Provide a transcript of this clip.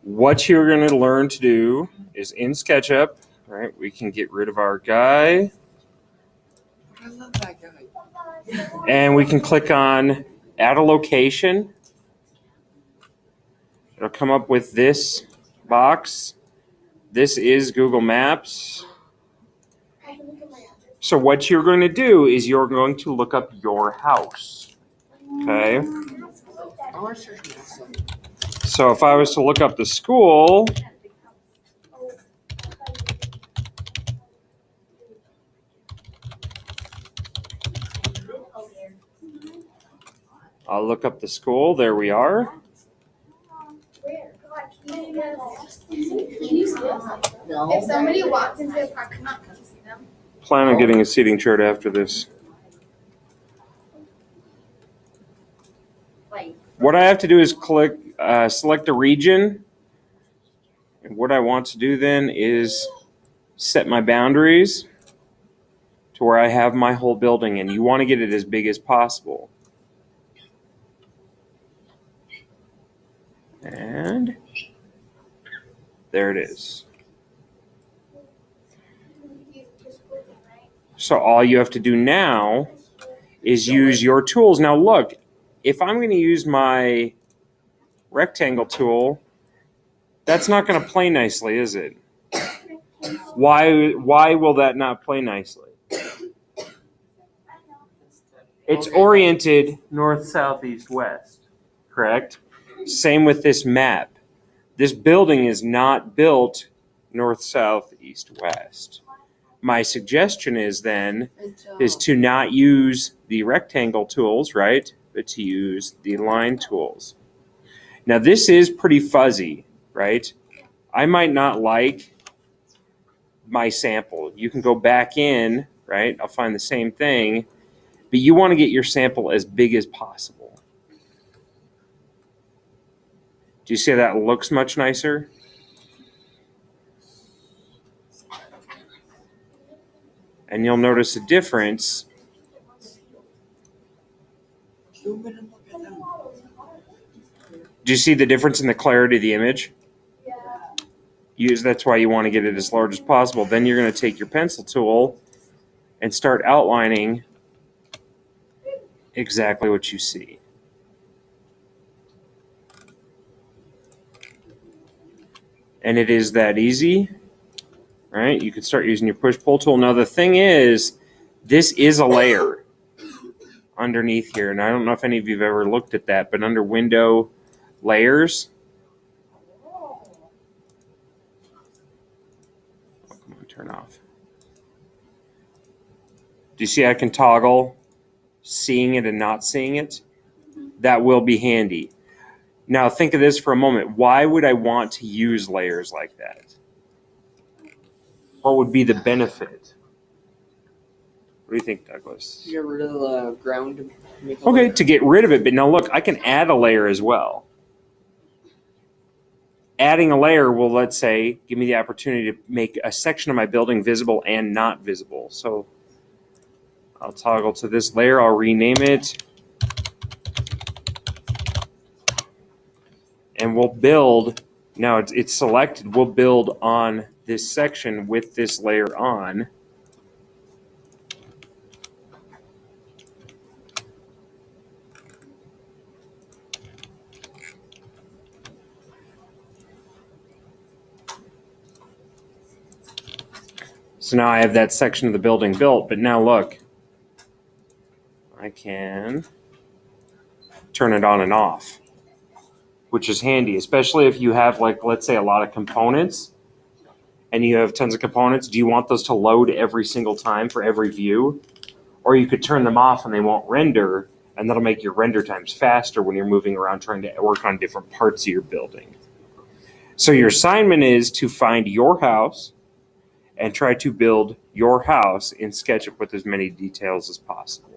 What you're going to learn to do is in Sketchup, right? We can get rid of our guy. I love that guy. And we can click on add a location. It'll come up with this box. This is Google Maps. So what you're going to do is you're going to look up your house. Okay? So if I was to look up the school, I'll look up the school. There we are. Can you see them? No. If somebody walks into the parking lot, can you see them? Plan on getting a seating chart after this. What I have to do is click, select a region. And what I want to do then is set my boundaries to where I have my whole building, and you want to get it as big as possible. And there it is. So all you have to do now is use your tools. Now look, if I'm going to use my rectangle tool, that's not going to play nicely, is it? Why will that not play nicely? It's oriented north, south, east, west, correct? Same with this map. This building is not built north, south, east, west. My suggestion is then is to not use the rectangle tools, right? But to use the line tools. Now this is pretty fuzzy, right? I might not like my sample. You can go back in, right? I'll find the same thing, but you want to get your sample as big as possible. Do you see how that looks much nicer? And you'll notice a difference. Do you see the difference in the clarity of the image? That's why you want to get it as large as possible. Then you're going to take your pencil tool and start outlining exactly what you see. And it is that easy, right? You can start using your push-pull tool. Now the thing is, this is a layer underneath here. And I don't know if any of you have ever looked at that, but under Window, Layers. Oh, come on, turn off. Do you see I can toggle seeing it and not seeing it? That will be handy. Now think of this for a moment. Why would I want to use layers like that? What would be the benefit? What do you think, Douglas? To get rid of the ground. Okay, to get rid of it. But now look, I can add a layer as well. Adding a layer will, let's say, give me the opportunity to make a section of my building visible and not visible. So I'll toggle to this layer. I'll rename it. And we'll build. Now it's selected. We'll build on this section with this layer on. So now I have that section of the building built, but now look, I can turn it on and off, which is handy, especially if you have, like, let's say a lot of components and you have tons of components. Do you want those to load every single time for every view? Or you could turn them off and they won't render, and that'll make your render times faster when you're moving around trying to work on different parts of your building. So your assignment is to find your house and try to build your house in SketchUp with as many details as possible.